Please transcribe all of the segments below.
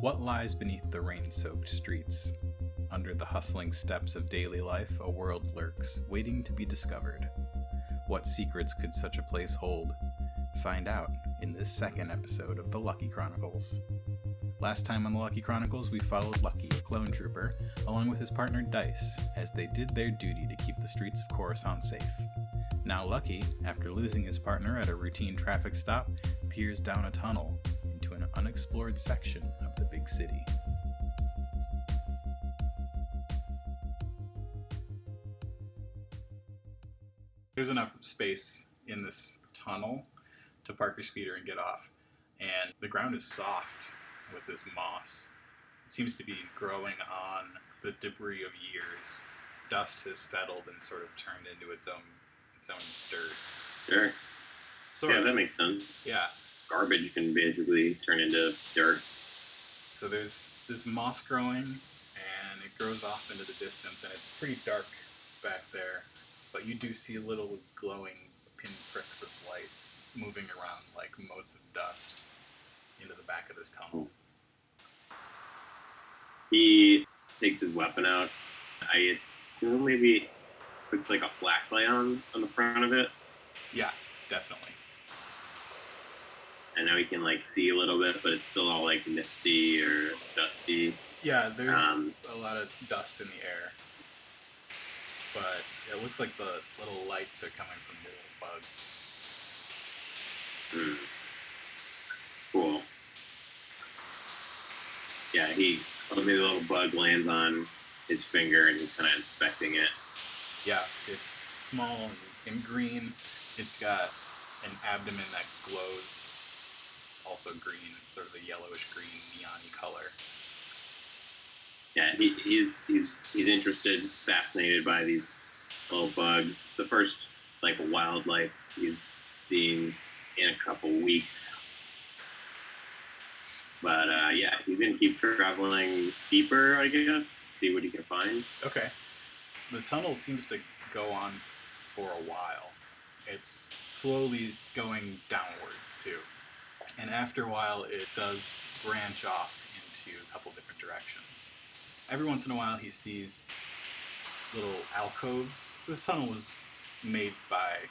What lies beneath the rain-soaked streets? Under the hustling steps of daily life, a world lurks, waiting to be discovered. What secrets could such a place hold? Find out in this second episode of The Lucky Chronicles. Last time on The Lucky Chronicles, we followed Lucky, a clone trooper, along with his partner Dice, as they did their duty to keep the streets of Coruscant safe. Now Lucky, after losing his partner at a routine traffic stop, peers down a tunnel into an unexplored section of the big city. There's enough space in this tunnel to park your speeder and get off, and the ground is soft with this moss. It seems to be growing on the debris of years. Dust has settled and sort of turned into its own dirt. Sure. Sort of. That makes sense. Yeah. Garbage can basically turn into dirt. So there's this moss growing, and it grows off into the distance, and it's pretty dark back there. But you do see little glowing pinpricks of light moving around like motes of dust into the back of this tunnel. He takes his weapon out. I assume maybe puts like a flashlight on the front of it. Yeah, definitely. I know he can like see a little bit, but it's still all like misty or dusty. Yeah, there's a lot of dust in the air. But it looks like the little lights are coming from little bugs. Cool. Yeah, maybe a little bug lands on his finger and he's kind of inspecting it. Yeah, it's small and green. It's got an abdomen that glows, also green, sort of a yellowish green neon-y color. Yeah, he's interested, he's fascinated by these little bugs. It's the first like wildlife he's seen in a couple weeks. But yeah, he's gonna keep traveling deeper, I guess, see what he can find. Okay. The tunnel seems to go on for a while. It's slowly going downwards too. And after a while it does branch off into a couple different directions. Every once in a while he sees little alcoves. This tunnel was made by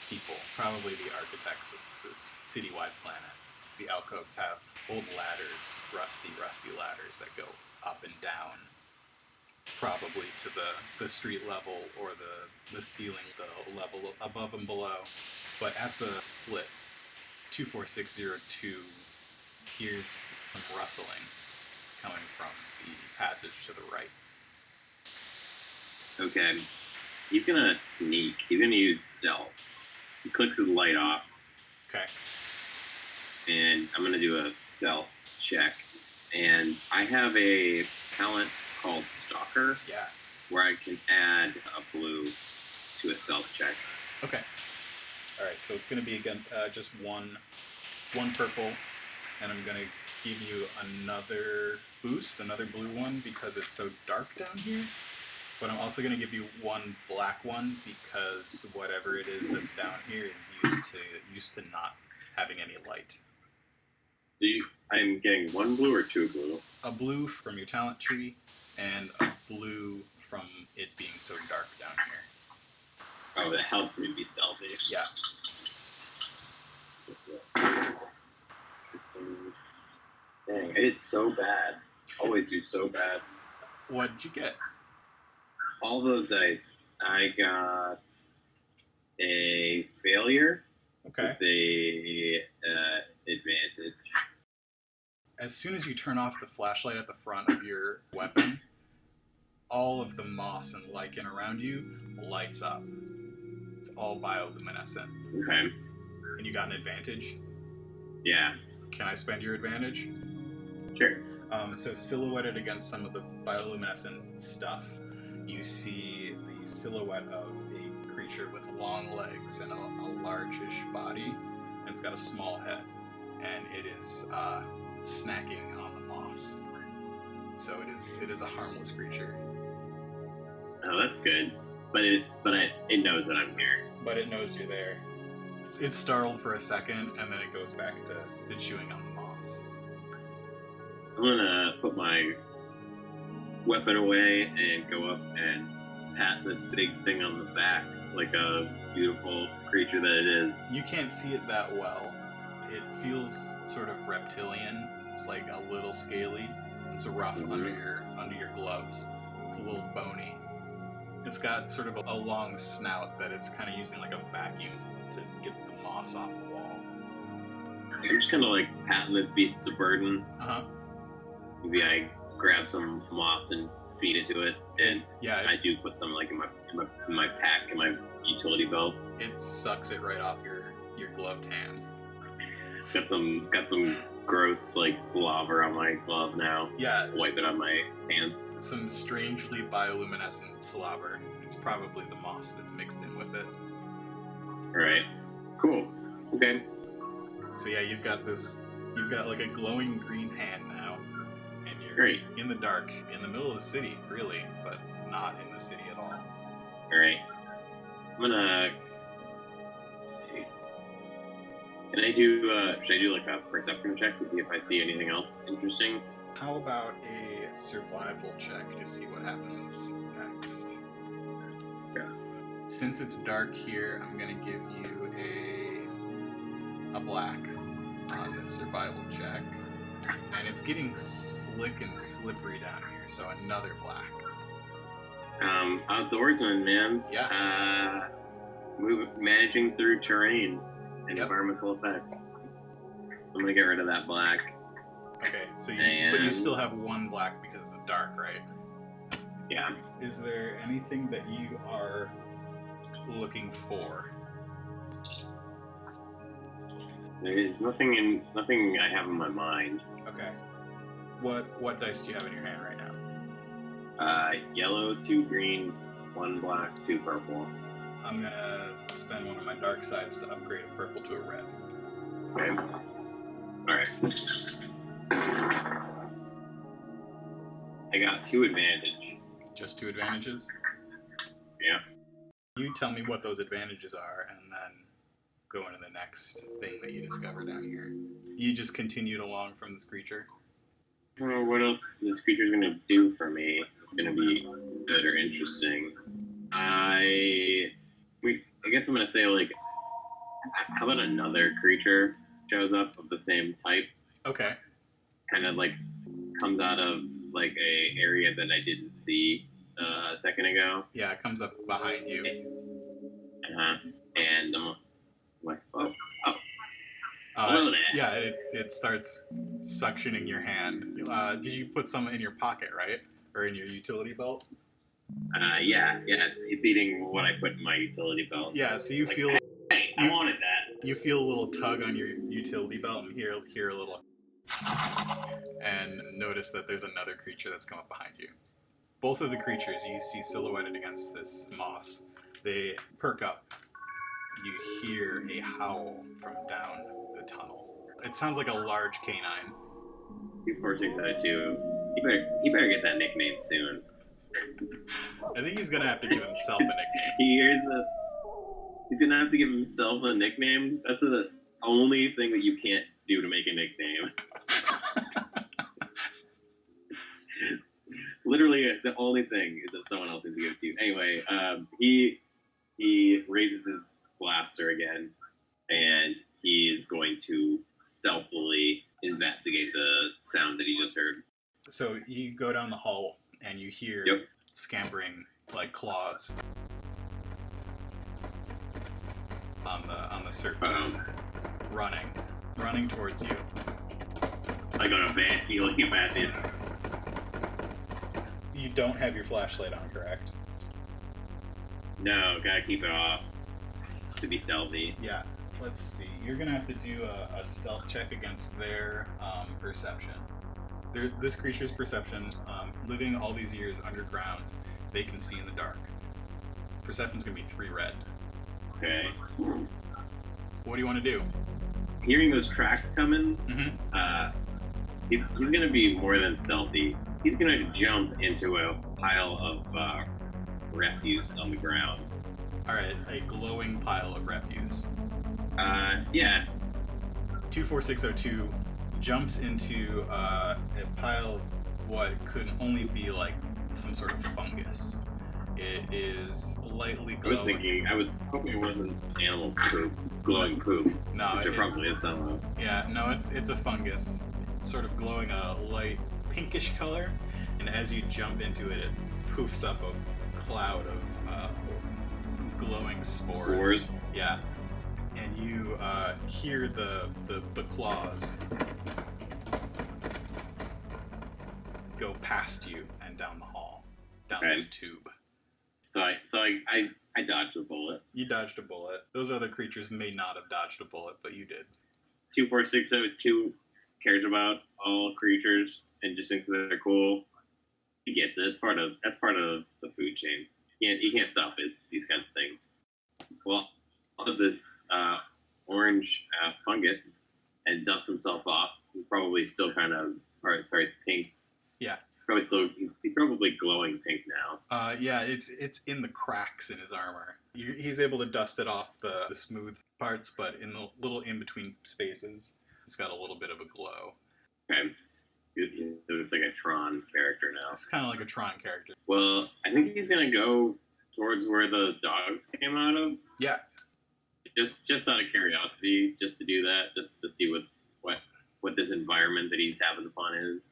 people, probably the architects of this citywide planet. The alcoves have old ladders, rusty ladders that go up and down, probably to the street level or the ceiling, the level above and below. But at the split, 24602 hears some rustling coming from the passage to the right. Okay. He's gonna sneak. He's gonna use stealth. He clicks his light off. Okay. And I'm gonna do a stealth check. And I have a talent called Stalker. Yeah. Where I can add a blue to a stealth check. Okay. Alright, so it's gonna be again just one purple, and I'm gonna give you another boost, another blue one, because it's so dark down here. But I'm also going to give you one black one because whatever it is that's down here is used to not having any light. I'm getting one blue or two blue? A blue from your talent tree, and a blue from it being so dark down here. Oh, that helped me be stealthy. Yeah. Dang, I did so bad. Always do so bad. What did you get? All those dice. I got a failure. Okay. With a advantage. As soon as you turn off the flashlight at the front of your weapon, all of the moss and lichen around you lights up. It's all bioluminescent. Okay. And you got an advantage? Yeah. Can I spend your advantage? Sure. So silhouetted against some of the bioluminescent stuff, you see the silhouette of a creature with long legs and a largish body, and it's got a small head, and it is snacking on the moss. So it is a harmless creature. Oh, that's good. But it knows that I'm here. But it knows you're there. It's startled for a second, and then it goes back to chewing on the moss. I'm gonna put my weapon away and go up and pat this big thing on the back like a beautiful creature that it is. You can't see it that well. It feels sort of reptilian. It's like a little scaly. It's rough under your gloves. It's a little bony. It's got sort of a long snout that it's kind of using like a vacuum to get the moss off the wall. I'm just kind of like patting this beast's burden. Maybe I grab some moss and feed it to it, and yeah, I do put some like in my pack, in my utility belt. It sucks it right off your gloved hand. Got some gross like slobber on my glove now. Yeah, wipe it on my hands. Some strangely bioluminescent slobber. It's probably the moss that's mixed in with it. All right, cool. Okay. So yeah, you've got like a glowing green hand now, and you're great in the dark, in the middle of the city, really, but not in the city at all. All right, I'm gonna. Let's see. Can I do? Should I do like a perception check to see if I see anything else interesting? How about a survival check to see what happens next? Yeah. Since it's dark here, I'm gonna give you a black on this survival check, and it's getting slick and slippery down here, so another black. Outdoorsman, man. Yeah. Managing through terrain and environmental effects. I'm gonna get rid of that black. Okay, so but you still have one black because it's dark, right? Yeah. Is there anything that you are looking for? There's nothing I have in my mind. Okay. What dice do you have in your hand right now? Yellow, 2 green, 1 black, 2 purple. I'm gonna spend one of my dark sides to upgrade a purple to a red. Okay. Alright. I got 2 advantage. Just 2 advantages? Yeah. You tell me what those advantages are, and then go into the next thing that you discover down here. You just continued along from this creature? I don't know what else this creature's gonna do for me. It's gonna be good or interesting. I guess I'm gonna say, like, how about another creature shows up of the same type? Okay. Kind of like comes out of like a area that I didn't see a second ago. Yeah, it comes up behind you. And I'm like, oh. Yeah, it starts suctioning your hand. Did you put some in your pocket, right? Or in your utility belt? Yeah, it's eating what I put in my utility belt. Yeah, so you like, feel... Hey, I wanted that. You feel a little tug on your utility belt and hear a little... and notice that there's another creature that's come up behind you. Both of the creatures you see silhouetted against this moss, they perk up. You hear a howl from down the tunnel. It sounds like a large canine. 24602. He better get that nickname soon. I think he's gonna have to give himself a nickname. He's gonna have to give himself a nickname. That's the only thing that you can't do to make a nickname. Literally, the only thing is that someone else needs to give it to you. Anyway, he raises his blaster again, and he is going to stealthily investigate the sound that he just heard. So you go down the hall, and you hear scampering, like claws on the surface, running towards you. I got a bad feeling about this. You don't have your flashlight on, correct? No, gotta keep it off to be stealthy. Yeah. Let's see. You're gonna have to do a stealth check against their perception. This creature's perception, living all these years underground, they can see in the dark. Perception's gonna be 3 red. Okay. What do you want to do? Hearing those tracks coming, he's gonna be more than stealthy. He's gonna jump into a pile of refuse on the ground. All right, a glowing pile of refuse. Yeah. 24602 jumps into a pile of what could only be like some sort of fungus. It is lightly glowing. I was hoping it wasn't animal poop, glowing poop. No, there probably is some. Yeah, no, it's a fungus. It's sort of glowing a light pinkish color, and as you jump into it, it poofs up a cloud of glowing spores. Yeah, and you hear the claws go past you and down the hall, down this tube. So I dodged a bullet. You dodged a bullet. Those other creatures may not have dodged a bullet, but you did. 24602 cares about all creatures and just thinks that they're cool. He gets it. That's part of the food chain. You can't stop these kind of things. Well, all of this orange fungus and dust himself off. He's probably still kind of. It's pink. Yeah. He's probably glowing pink now. Yeah, it's in the cracks in his armor. He's able to dust it off the smooth parts, but in the little in-between spaces, it's got a little bit of a glow. Okay. It's like a Tron character now. It's kind of like a Tron character. Well, I think he's going to go towards where the dogs came out of. Yeah. Just out of curiosity, just to do that, just to see what this environment that he's having fun is.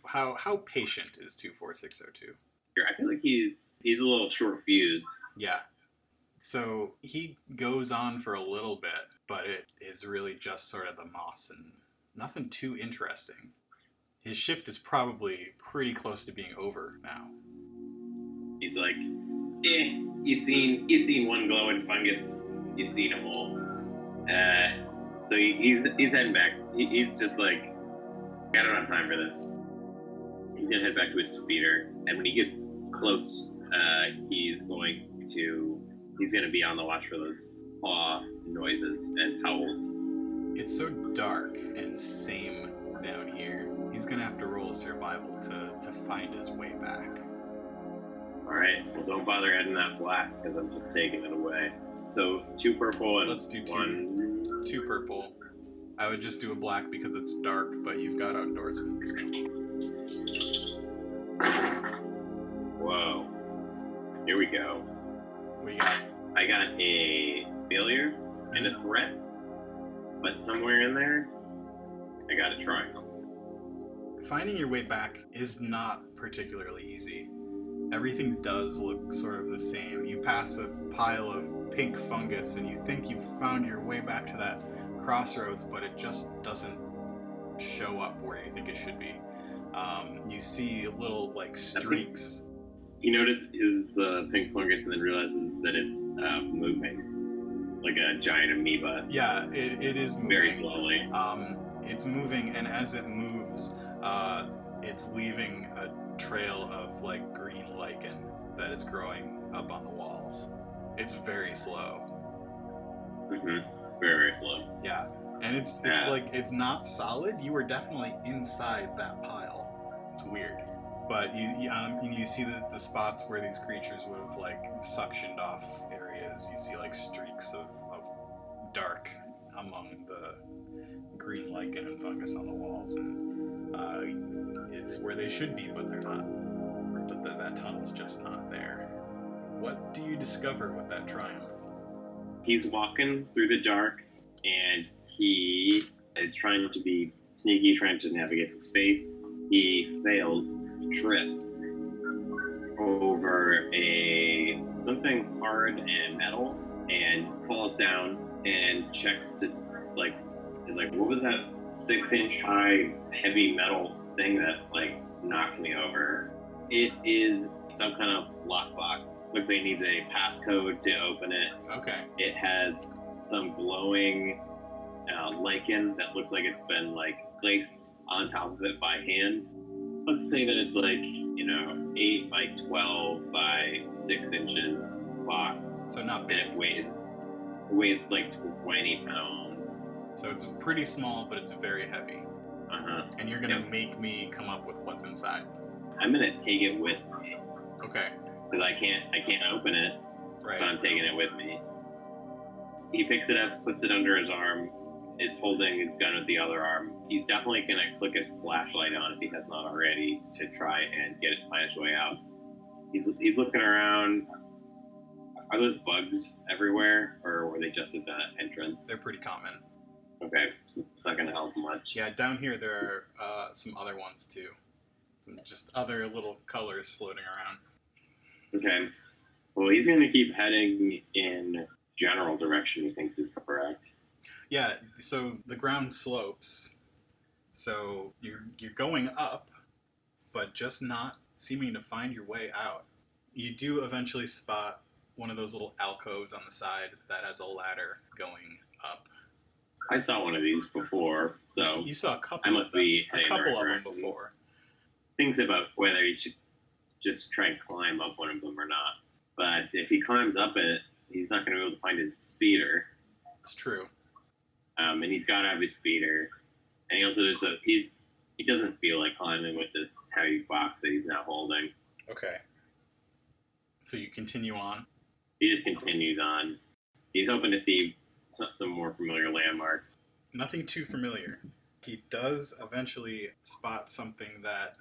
How patient is 24602? I feel like he's a little short-fused. Yeah. So he goes on for a little bit, but it is really just sort of the moss and nothing too interesting. His shift is probably pretty close to being over now. He's like, you seen one glowing fungus, you seen them all. So he's heading back. He's just like, I don't have time for this. He's gonna head back to his speeder, and when he gets close, he's gonna be on the watch for those paw noises and howls. It's so dark and same down here. He's gonna have to roll a survival to find his way back. Alright, well don't bother adding that black, because I'm just taking it away. So 2 purple and let's do 2 2 purple. I would just do a black because it's dark, but you've got outdoorsmen. Whoa. Here we go. What do you got? I got a failure and a threat, but somewhere in there, I got a triangle. Finding your way back is not particularly easy. Everything does look sort of the same. You pass a pile of pink fungus and you think you've found your way back to that crossroads, but it just doesn't show up where you think it should be. You see little like streaks. He notices the pink fungus and then realizes that it's moving like a giant amoeba. Yeah, it is moving. Very slowly. It's moving, and as it moves, it's leaving a trail of like green lichen that is growing up on the walls. It's very slow. Mm-hmm. Very, very slow. Yeah. And it's like, it's not solid. You were definitely inside that pile. It's weird. But you see the spots where these creatures would have like suctioned off areas. You see like streaks of dark among the green lichen and fungus on the walls, and it's where they should be, but they're not. But that tunnel's just not there. What do you discover with that triumph? He's walking through the dark, and he is trying to be sneaky, trying to navigate the space. He fails, trips over something hard and metal, and falls down and checks to is like, what was that 6-inch high heavy metal thing that like knocked me over? It is some kind of lockbox. Looks like it needs a passcode to open it. Okay. It has some glowing lichen that looks like it's been like placed on top of it by hand. Let's say that it's like, 8 by 12 by 6 inches box. So not big. And it weighs like 20 pounds. So it's pretty small, but it's very heavy. Uh-huh. And you're gonna make me come up with what's inside. I'm gonna take it with me. Okay. Because I can't open it. Right. So I'm taking it with me. He picks it up, puts it under his arm, is holding his gun with the other arm. He's definitely going to click his flashlight on if he has not already to try and find his way out. He's looking around. Are those bugs everywhere, or were they just at the entrance? They're pretty common. Okay, it's not going to help much. Yeah, down here there are some other ones too. Some just other little colors floating around. Okay. Well, he's going to keep heading in general direction he thinks is correct. Yeah, so the ground slopes. So you're going up, but just not seeming to find your way out. You do eventually spot one of those little alcoves on the side that has a ladder going up. I saw one of these before, so you saw a couple. I must be a couple of them before. Things about whether you should just try and climb up one of them or not. But if he climbs up it, he's not going to be able to find his speeder. It's true. And he's got to have his speeder. And he also he doesn't feel like climbing with this heavy box that he's now holding. Okay. So you continue on? He just continues on. He's hoping to see some more familiar landmarks. Nothing too familiar. He does eventually spot something that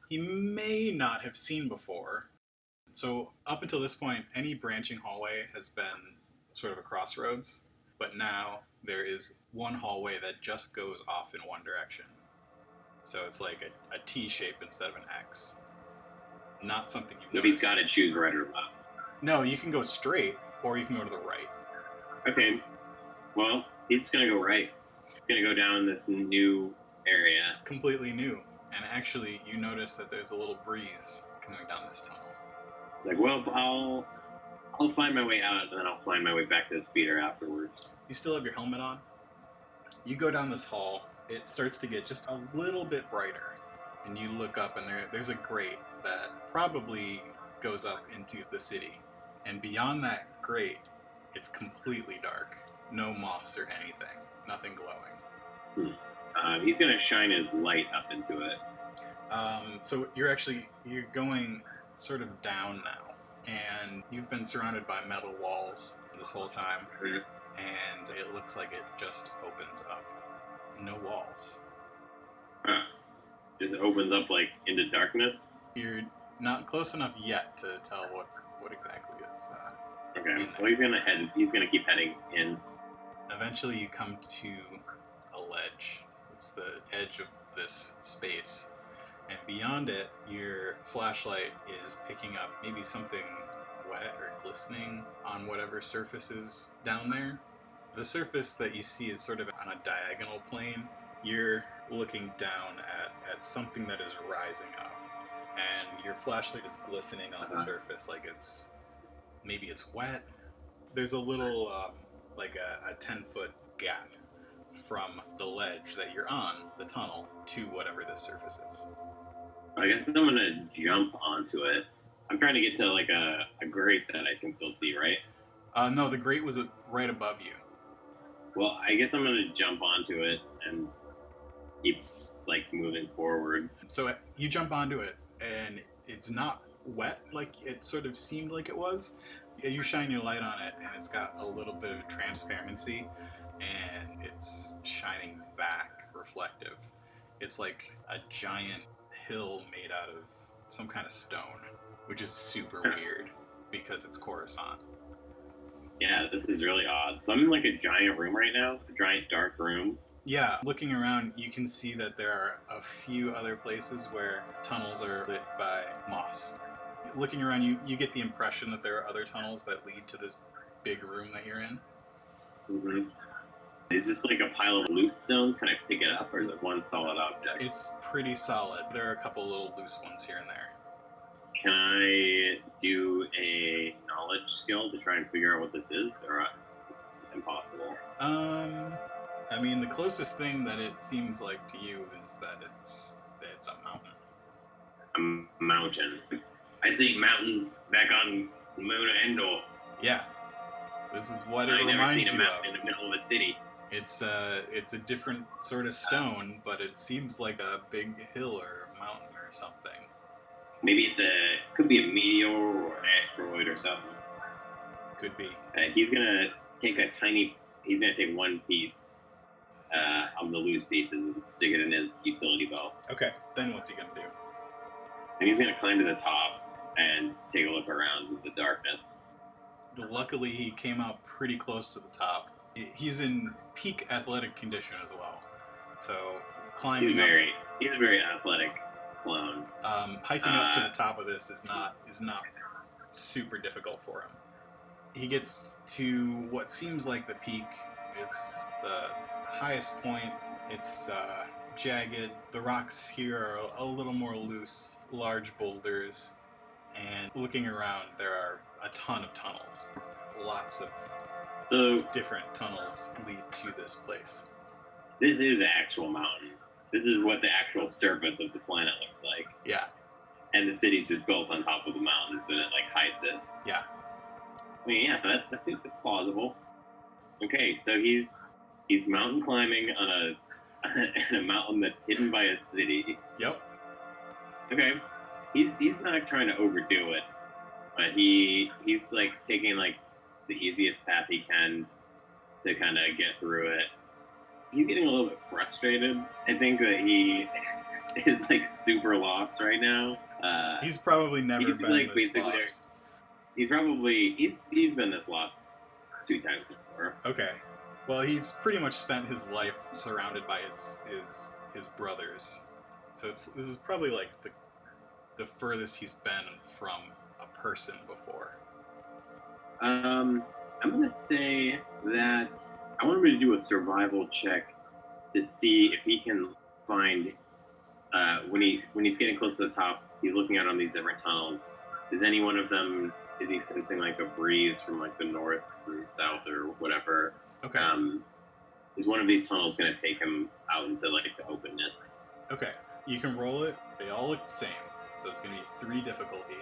he may not have seen before. So up until this point, any branching hallway has been sort of a crossroads, but now there is one hallway that just goes off in one direction. So it's like a T shape instead of an X. Not something you've noticed. So he's got to choose right or left. No, you can go straight, or you can go to the right. Okay. Well, he's just going to go right. He's going to go down this new area. It's completely new. And actually, you notice that there's a little breeze coming down this tunnel. Like, well, I'll find my way out, and then I'll find my way back to the speeder afterwards. You still have your helmet on? You go down this hall. It starts to get just a little bit brighter. And you look up, and there's a grate that probably goes up into the city. And beyond that grate, it's completely dark. No moss or anything. Nothing glowing. He's going to shine his light up into it. So you're going sort of down now. And you've been surrounded by metal walls this whole time. Mm-hmm. And it looks like it just opens up. No walls. Huh. Just opens up like into darkness? You're not close enough yet to tell what exactly is. Okay. Well, he's gonna keep heading in. Eventually, you come to a ledge. It's the edge of this space, and beyond it, your flashlight is picking up maybe something wet or glistening on whatever surface is down there. The surface that you see is sort of on a diagonal plane. You're looking down at something that is rising up, and your flashlight is glistening on the surface like maybe it's wet. There's a little like a 10-foot gap from the ledge that you're on, the tunnel, to whatever this surface is. I guess I'm gonna jump onto it. I'm trying to get to like a grate that I can still see, right? No, the grate was right above you. Well, I guess I'm gonna jump onto it and keep like moving forward. So you jump onto it, and it's not wet like it sort of seemed like it was. You shine your light on it, and it's got a little bit of transparency, and it's shining back, reflective. It's like a giant hill made out of some kind of stone, which is super weird because it's Coruscant. Yeah, this is really odd. So I'm in like a giant room right now, a giant dark room. Yeah, looking around, you can see that there are a few other places where tunnels are lit by moss. Looking around, you get the impression that there are other tunnels that lead to this big room that you're in. Mm-hmm. Is this like a pile of loose stones? Can I pick it up, or is it one solid object? It's pretty solid. There are a couple little loose ones here and there. Can I do a knowledge skill to try and figure out what this is, or it's impossible? I mean, the closest thing that it seems like to you is that it's a mountain. A mountain. I see mountains back on the moon of Endor. Yeah, this is what it I've never reminds seen a you mountain in the middle of a city. It's a different sort of stone, but it seems like a big hill or mountain or something. Maybe could be a meteor or an asteroid or something. Could be. He's gonna take one piece of the loose pieces and stick it in his utility belt. Okay, then what's he gonna do? And he's going to climb to the top and take a look around in the darkness. Luckily, he came out pretty close to the top. He's in peak athletic condition as well. So climbing he's a very athletic clone. Hiking up to the top of this is not super difficult for him. He gets to what seems like the peak. It's the highest point. It's jagged. The rocks here are a little more loose, large boulders. And looking around, there are a ton of tunnels. Lots of different tunnels lead to this place. This is an actual mountain. This is what the actual surface of the planet looks like. Yeah. And the city's just built on top of the mountains, and it like hides it. Yeah. I mean, yeah, that's plausible. Okay, so he's mountain climbing on a mountain that's hidden by a city. Yep. Okay. He's not trying to overdo it, but he's like taking like the easiest path he can to kind of get through it. He's getting a little bit frustrated. I think that he is like super lost right now. He's probably never been like, this lost. He's been this lost 2 times before. Okay. Well, he's pretty much spent his life surrounded by his brothers. So this is probably like the furthest he's been from a person before. I'm gonna say that I want him to do a survival check to see if he can find when he's getting close to the top. He's looking out on these different tunnels. Is any one of them? Is he sensing like a breeze from like the north or the south or whatever? Okay. Is one of these tunnels going to take him out into like the openness? Okay. You can roll it. They all look the same. So it's going to be 3 difficulty.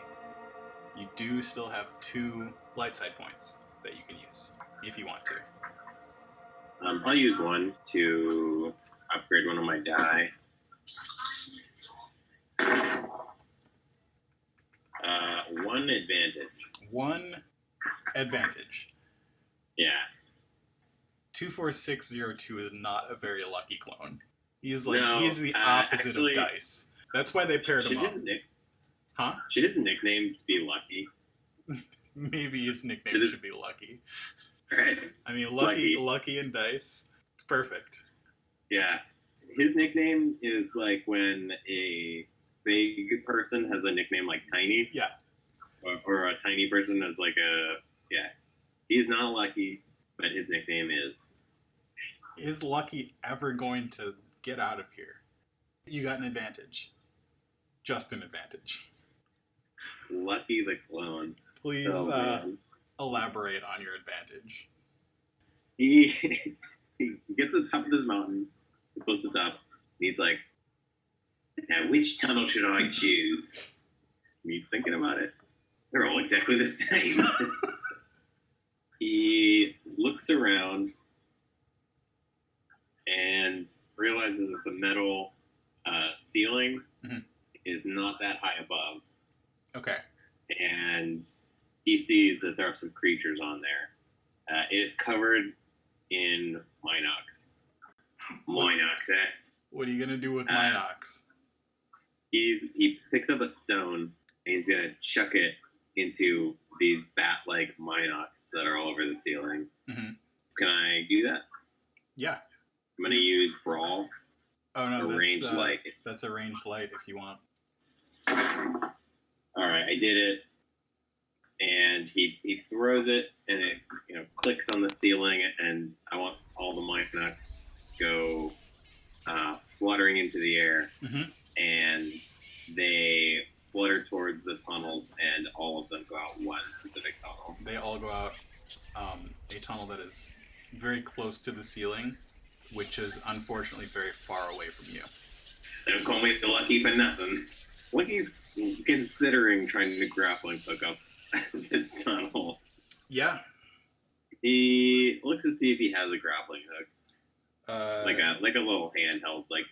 You do still have 2 light side points that you can use if you want to. I'll use 1 to upgrade one of my die. 1 advantage. 1 advantage. Yeah. 24602 is not a very lucky clone. He's the opposite of Dice. That's why they paired him up. Huh? Should his nickname be Lucky? Maybe his nickname should be Lucky. Right. I mean, Lucky and Dice. It's perfect. Yeah. His nickname is like when a big person has a nickname like Tiny. Yeah. Or a tiny person has like yeah. He's not Lucky, but his nickname is. Is Lucky ever going to get out of here? You got an advantage. Just an advantage. Lucky the clone. Please elaborate on your advantage. He gets to the top of this mountain, close to the top, and he's like, now which tunnel should I choose? And he's thinking about it. They're all exactly the same. He looks around and realizes that the metal ceiling is not that high above. Okay. And he sees that there are some creatures on there. It is covered in Minox. Minox, eh? What are you going to do with Minox? He picks up a stone and he's going to chuck it into these bat-like Minox that are all over the ceiling. Mm-hmm. Can I do that? Yeah. I'm going to use Brawl. Oh, no, that's ranged light. That's a ranged light if you want. All right, I did it. And he throws it, and it clicks on the ceiling, and I want all the Minox to go fluttering into the air. Mm-hmm. And they flutter towards the tunnels, and all of them go out one specific tunnel. They all go out a tunnel that is very close to the ceiling, which is unfortunately very far away from you. Don't call me the Lucky for nothing. Lucky's considering trying to grappling hook up this tunnel. Yeah. He looks to see if he has a grappling hook. Like a little handheld, like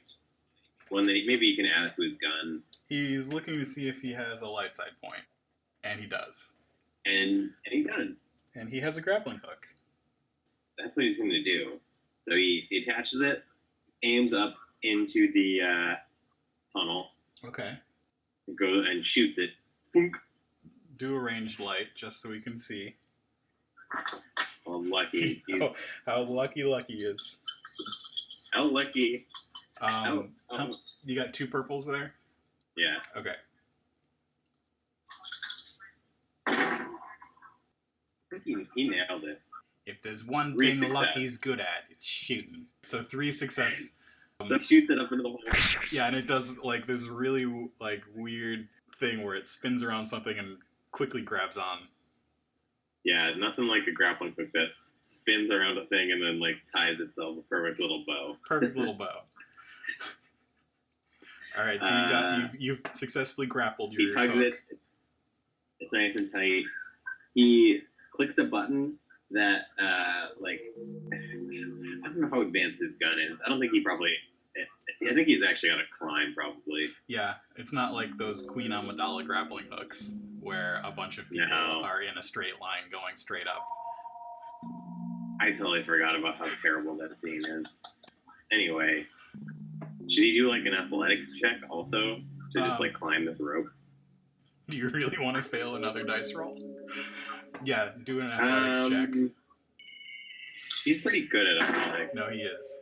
one that maybe he can add it to his gun. He's looking to see if he has a light side point. And he does. And he does. And he has a grappling hook. That's what he's going to do. So he attaches it, aims up into the tunnel, Okay. goes and shoots it. Funk. Do a ranged light just so we can see. Well, lucky. How lucky is. How lucky. You got 2 purples there? Yeah. Okay. I think he nailed it. If there's one 3 thing success. Lucky's good at, it's shooting. So 3 success. So he shoots it up into the hole. Yeah, and it does like this really like weird thing where it spins around something and quickly grabs on. Yeah, nothing like a grappling hook that spins around a thing and then like ties itself a perfect little bow. Perfect little bow. All right, so you've successfully grappled your He tugs hook. it. It's nice and tight. He clicks a button that like I don't know how advanced his gun is. I don't think I think he's actually on a climb probably. Yeah, it's not like those Queen Amidala grappling hooks where a bunch of people are in a straight line going straight up. I totally forgot about how terrible that scene is. Anyway, should he do like an athletics check also to just like climb this rope? Do you really want to fail another dice roll? Yeah, do an athletics check. He's pretty good at athletics. No, he is.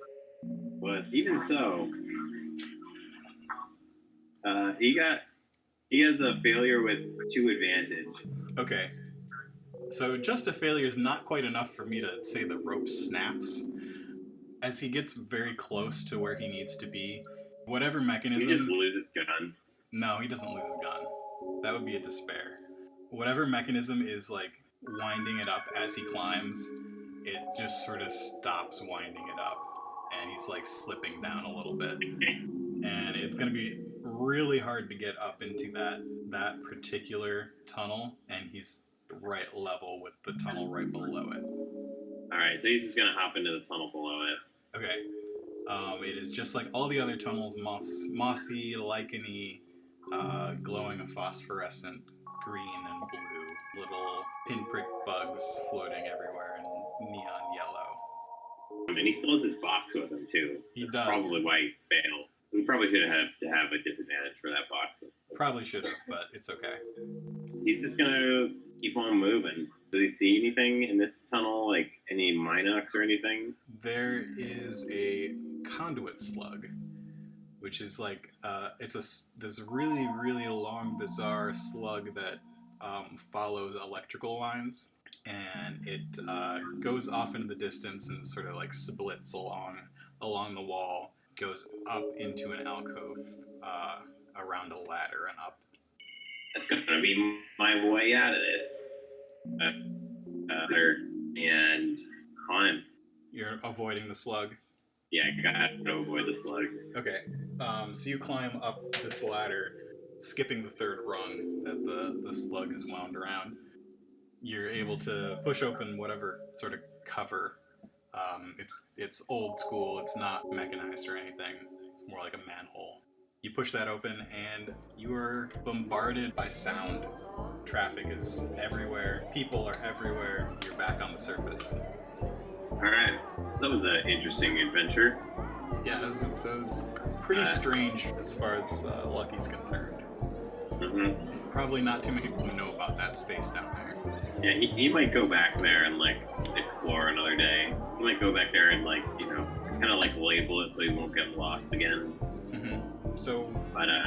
But even so, he has a failure with 2 advantage. Okay. So just a failure is not quite enough for me to say the rope snaps. As he gets very close to where he needs to be, whatever mechanism... He just loses gun. No, he doesn't lose his gun. That would be a despair. Whatever mechanism is, like, winding it up as he climbs, it just sort of stops winding it up. And he's, like, slipping down a little bit. And it's going to be really hard to get up into that particular tunnel, and he's right level with the tunnel right below it. Alright, so he's just going to hop into the tunnel below it. Okay. It is just like all the other tunnels, mossy, licheny, glowing a phosphorescent green and blue, little pinprick bugs floating everywhere in neon yellow. And he still has his box with him, too. He does. That's probably why he failed. We probably should have to have a disadvantage for that box. Probably should have, but it's okay. He's just going to keep on moving. Does he see anything in this tunnel, like any Minox or anything? There is a conduit slug, which is like this really, really long, bizarre slug that follows electrical lines, and it goes off into the distance and sort of like splits along the wall, goes up into an alcove around a ladder and up. That's going to be my way out of this. And climb. You're avoiding the slug? Yeah, I gotta avoid the slug. Okay. So you climb up this ladder, skipping the 3rd rung that the slug is wound around. You're able to push open whatever sort of cover. It's old school. It's not mechanized or anything. It's more like a manhole. You push that open, and you are bombarded by sound. Traffic is everywhere. People are everywhere. You're back on the surface. Alright. That was an interesting adventure. Yeah, that was pretty strange as far as Lucky's concerned. Mm-hmm. Probably not too many people who know about that space down there. Yeah, he might go back there and, like, explore another day. He might go back there and, like, kind of, like, label it so he won't get lost again. Mm-hmm. So,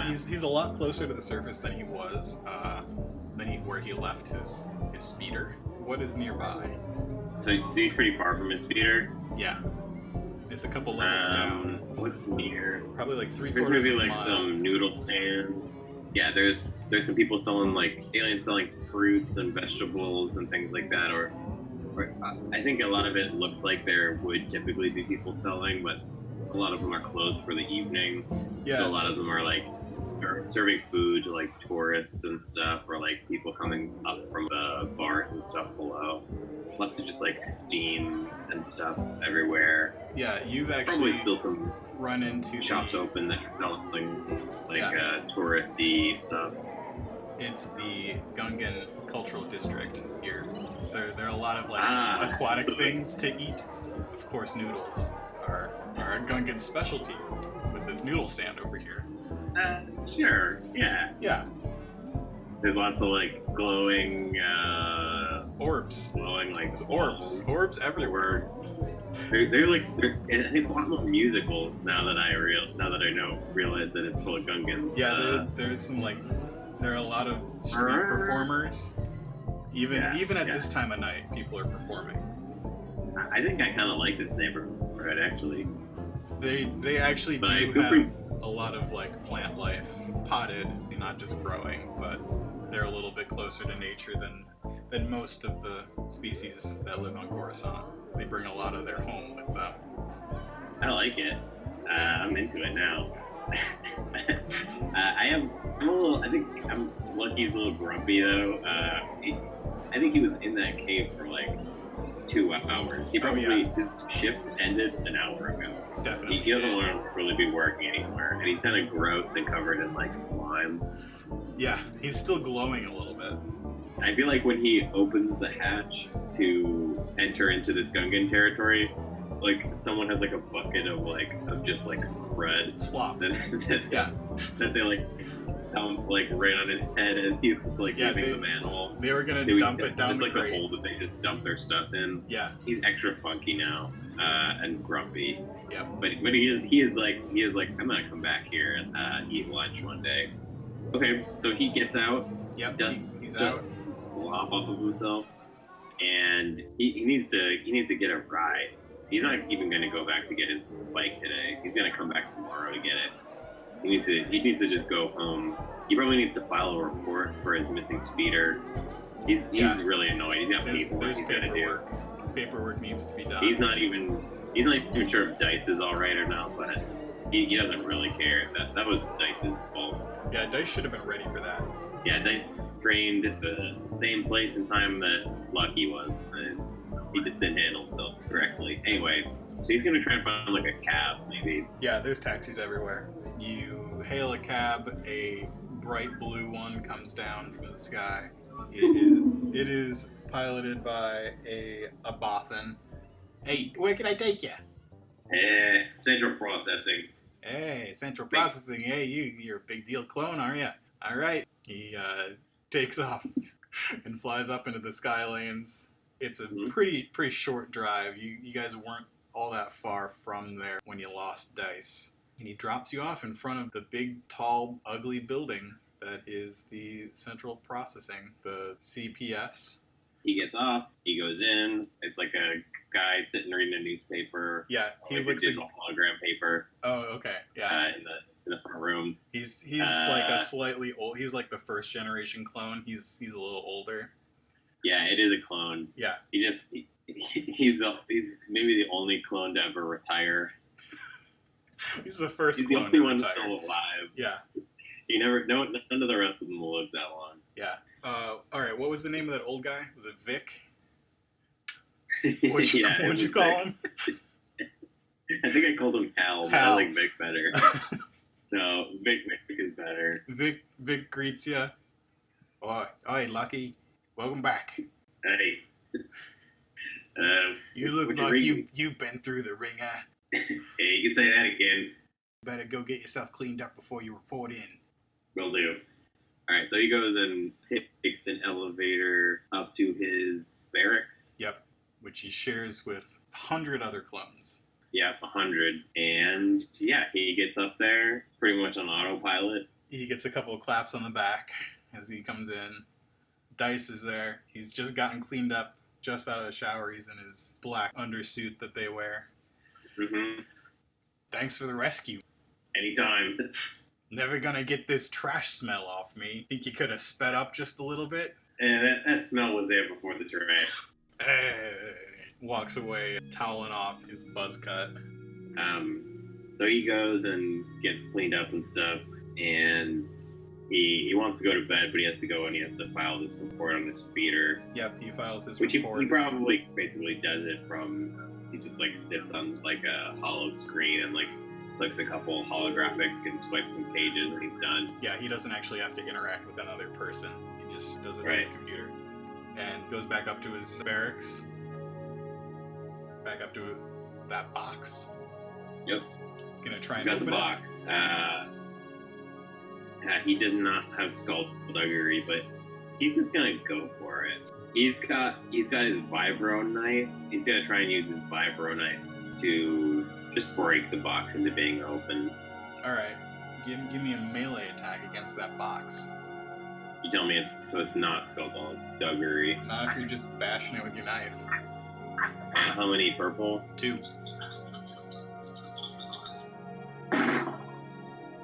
he's a lot closer to the surface than he was, where he left his speeder. What is nearby? So he's pretty far from his speeder? Yeah. It's a couple levels down. What's near? Probably like 3/4 There's maybe of a like mile. some noodle stands. Yeah, there's some people selling, like, aliens selling fruits and vegetables and things like that, or I think a lot of it looks like there would typically be people selling, but a lot of them are closed for the evening. Yeah. So a lot of them are like serving food to like tourists and stuff, or like people coming up from the bars and stuff below. Lots of just like steam and stuff everywhere. Yeah, you've actually probably still some run into shops open that are selling like touristy stuff. It's the Gungan Cultural District here. So there are a lot of like aquatic things to eat. Of course, noodles. Gungan's specialty with this noodle stand over here. Sure. Yeah. Yeah. There's lots of like glowing Orbs. glowing like It's orbs. Orbs everywhere. Orbs. It's a lot more musical now that I realize that it's full of Gungans. Yeah, there's some like there are a lot of street performers. Even at this time of night, people are performing. I think I kind of like this neighborhood actually. They actually But do I feel have pretty- a lot of like plant life, potted, not just growing, but they're a little bit closer to nature than most of the species that live on Coruscant. They bring a lot of their home with them. I like it. I'm into it now. I think I'm Lucky's a little grumpy though. I think he was in that cave for like 2 hours. He probably his shift ended an hour ago. Definitely. He doesn't want to really be working anymore, and he's kind of gross and covered in like slime. Yeah, he's still glowing a little bit. I feel like when he opens the hatch to enter into this Gungan territory, like someone has like a bucket of just like crud Slop. that they like dump like right on his head as he was like leaving the manhole. They were gonna dump it down it's the like grate. a hole that they just dump their stuff in. Yeah. He's extra funky now and grumpy. Yeah. But he is like I'm gonna come back here and eat lunch one day. Okay, so he gets out. Yep. He's does out. some slop off of himself, and he needs to get a ride. He's not even going to go back to get his bike today. He's going to come back tomorrow to get it. He needs to just go home. He probably needs to file a report for his missing speeder. He's really annoyed. He's got paperwork he's got to do. Paperwork needs to be done. He's not even sure if Dice is all right or not, but he doesn't really care. That was Dice's fault. Yeah, Dice should have been ready for that. Yeah, Dice trained at the same place and time that Lucky was, and he just didn't handle himself correctly. Anyway, so he's gonna try and find like a cab, maybe. Yeah, there's taxis everywhere. You hail a cab, a bright blue one comes down from the sky. It is piloted by a Bothan. Hey, where can I take you? Central processing. Hey, central processing. Hey, you're a big deal clone, are you? All right. He takes off and flies up into the sky lanes. It's a pretty short drive. You guys weren't all that far from there when you lost Dice. And he drops you off in front of the big, tall, ugly building that is the central processing, the CPS. He gets off. He goes in. It's like a guy sitting reading a newspaper. Yeah, he like looks a digital hologram paper. Oh, okay. Yeah. In the front room. He's like a slightly old. He's like the first generation clone. He's a little older. Yeah, it is a clone. Yeah. He's maybe the only clone to ever retire. He's the first. He's the clone only to one retire. still alive. Yeah. None of the rest of them will live that long. Yeah. All right. What was the name of that old guy? Was it Vic? What'd you call him? I think I called him Hal, but I like Vic better. No, Vic is better. Vic greets you. Oi, Lucky. Welcome back. Hey. You look like you've been through the ringer. Hey, you can say that again. Better go get yourself cleaned up before you report in. Will do. Alright, so he goes and takes an elevator up to his barracks. Yep, which he shares with 100 other clones. Yeah, 100. And yeah, he gets up there. It's pretty much on autopilot. He gets a couple of claps on the back as he comes in. Dice is there. He's just gotten cleaned up, just out of the shower. He's in his black undersuit that they wear. Mm-hmm. Thanks for the rescue. Anytime. Never gonna get this trash smell off me. Think you could have sped up just a little bit? And that smell was there before the trash. Walks away, toweling off his buzz cut. So he goes and gets cleaned up and stuff, and he wants to go to bed, but he has to go and he has to file this report on his speeder. Yep, he files his which reports. He probably basically does it from, he just like sits on like a hollow screen and like clicks a couple holographic and swipes some pages and he's done. Yeah, he doesn't actually have to interact with another person. He just does it on Right. the computer. And goes back up to his barracks. Back up to that box. Yep. It's gonna try He's and got the open it. box. He does not have skullduggery, but he's just gonna go for it. He's got his vibro knife. He's gonna try and use his vibro knife to just break the box into being open. All right, give me a melee attack against that box. You tell me it's not skullduggery. Not if you're just bashing it with your knife. How many purple? 2.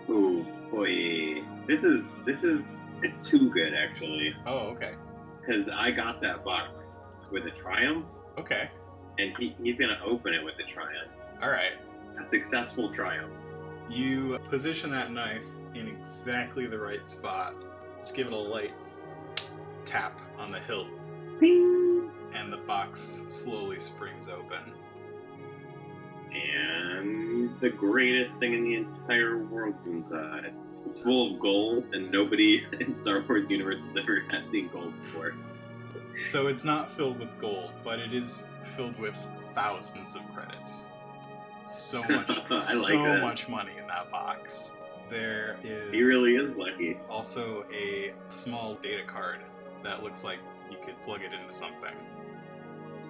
Ooh, boy. This is it's too good actually. Oh, okay. Because I got that box with a triumph, Okay. and he's gonna open it with a triumph. All right. A successful triumph. You position that knife in exactly the right spot. Just give it a light tap on the hilt, Bing! and the box slowly springs open. And the greatest thing in the entire world's inside. It's full of gold, and nobody in Star Wars universe has ever had seen gold before. So it's not filled with gold, but it is filled with thousands of credits. So much, that. much money in that box. There is. He really is lucky. Also a small data card that looks like you could plug it into something.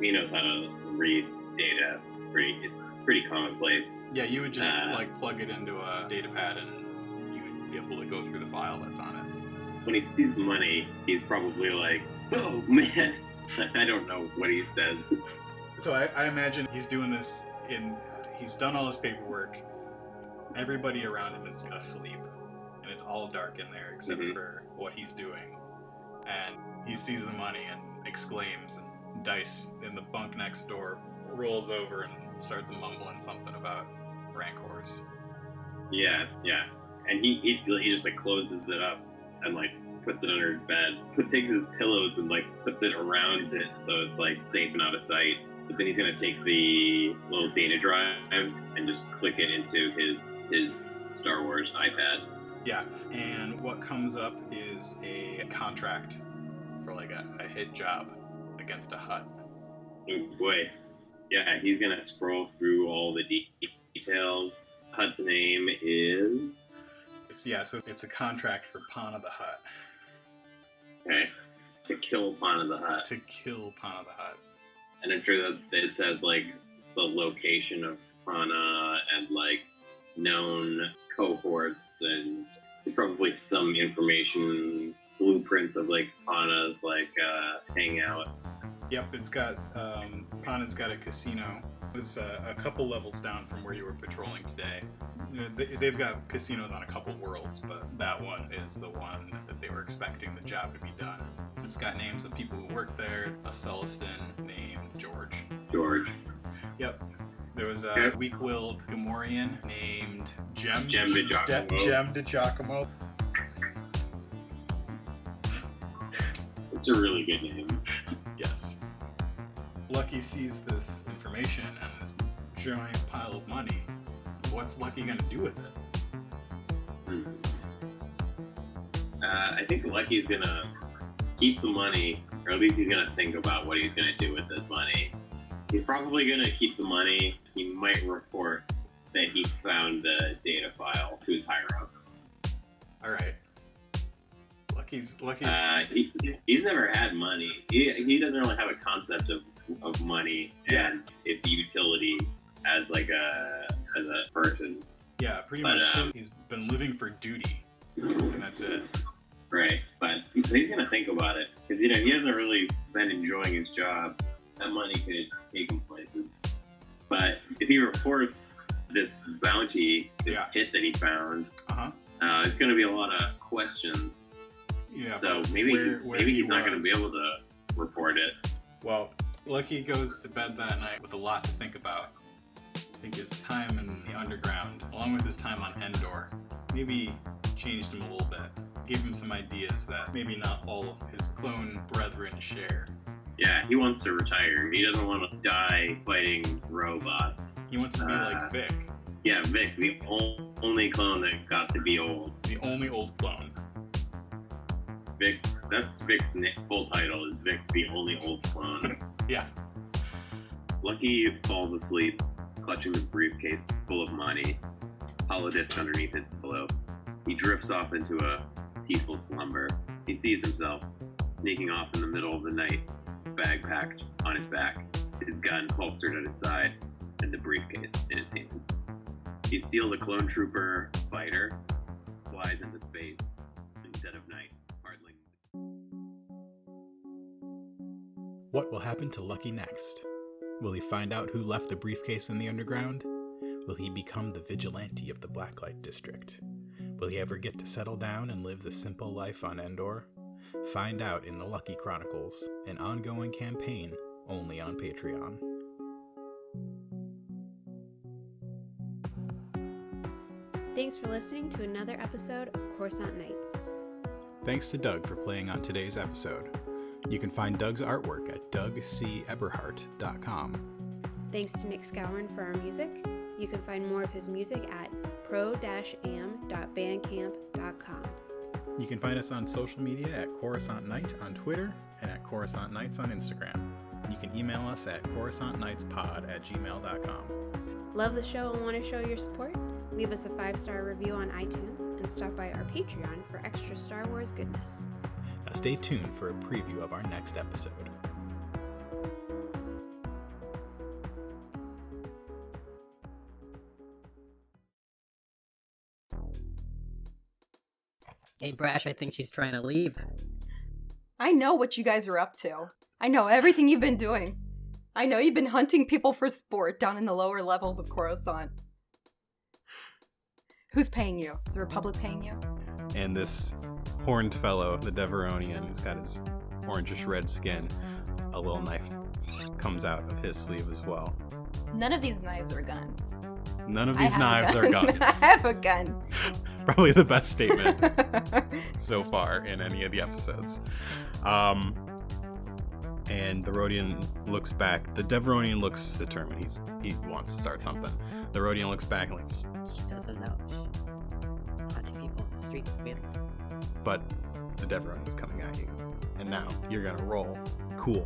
He knows how to read data. It's pretty commonplace. Yeah, you would just plug it into a data pad and you would be able to go through the file that's on it. When he sees the money, he's probably like, "Oh man!" I don't know what he says. So I imagine he's doing this he's done all his paperwork. Everybody around him is asleep, and it's all dark in there except for what he's doing. And he sees the money and exclaims, and Dice in the bunk next door rolls over and starts mumbling something about rancors. Yeah. And he just like closes it up and like puts it under his bed. Takes his pillows and like puts it around it so it's like safe and out of sight. But then he's gonna take the little data drive and just click it into his Star Wars iPad. Yeah, and what comes up is a contract for like a hit job against a Hutt. Oh boy. Yeah, he's gonna scroll through all the details. Hutt's name is... So it's a contract for Pana the Hutt. Okay. To kill Pana the Hutt. To kill Pana the Hutt. And I'm sure that it says, like, the location of Pana and, like, known cohorts, and there's probably some information, blueprints of, like, Pana's, like, hangout. Yep, it's got, Pana's got a casino. It was a couple levels down from where you were patrolling today. You know, they've got casinos on a couple worlds, but that one is the one that they were expecting the job to be done. It's got names of people who work there. A Celestin named George. Yep. There was a weak-willed Gamorrean named Jem de Giacomo. It's a really good name. Yes. Lucky sees this information and this giant pile of money. What's Lucky gonna do with it? I think Lucky's gonna keep the money, or at least he's gonna think about what he's gonna do with this money. He's probably gonna keep the money. He might report that he found the data file to his higher-ups. All right. Lucky's. He's never had money. He doesn't really have a concept of money and its utility as like a person. Yeah, pretty much. He's been living for duty, and that's it. Right, but so he's gonna think about it because he hasn't really been enjoying his job. That money could take him places. But if he reports this bounty, this hit that he found, there's gonna be a lot of questions. Yeah. So maybe he's not gonna be able to report it. Well, Lucky goes to bed that night with a lot to think about. I think his time in the underground, along with his time on Endor, maybe changed him a little bit. Gave him some ideas that maybe not all of his clone brethren share. Yeah, he wants to retire. He doesn't want to die fighting robots. He wants to be like Vic. Yeah, Vic, the only clone that got to be old. The only old clone. Vic, that's Vic's full title, is Vic, the only old clone. Yeah. Lucky falls asleep, clutching his briefcase full of money. money, hollow disc underneath his pillow. He drifts off into a peaceful slumber. He sees himself sneaking off in the middle of the night, bag packed on his back, his gun holstered at his side, and the briefcase in his hand. He steals a clone trooper fighter, flies into space, in the dead of night, hardly. What will happen to Lucky next? Will he find out who left the briefcase in the underground? Will he become the vigilante of the Blacklight District? Will he ever get to settle down and live the simple life on Endor? Find out in the Lucky Chronicles, an ongoing campaign only on Patreon. Thanks for listening to another episode of Coruscant Nights. Thanks to Doug for playing on today's episode. You can find Doug's artwork at dougceberhardt.com. Thanks to Nick Skowron for our music. You can find more of his music at pro-am.bandcamp.com. You can find us on social media at Coruscant Night on Twitter and at Coruscant Nights on Instagram. You can email us at coruscantnightspod@gmail.com. Love the show and want to show your support? Leave us a 5-star review on iTunes and stop by our Patreon for extra Star Wars goodness. Now stay tuned for a preview of our next episode. Hey, Brash, I think she's trying to leave. I know what you guys are up to. I know everything you've been doing. I know you've been hunting people for sport down in the lower levels of Coruscant. Who's paying you? Is the Republic paying you? And this horned fellow, the Deveronian, he's got his orangish red skin. A little knife comes out of his sleeve as well. None of these knives are guns. None of these knives are guns. I have a gun. Probably the best statement so far in any of the episodes. And the Rodian looks back. The Deveronian looks determined. He wants to start something. The Rodian looks back and She doesn't know. Hunting people in the streets, man. but the Deveronian is coming at you. And now you're gonna roll cool.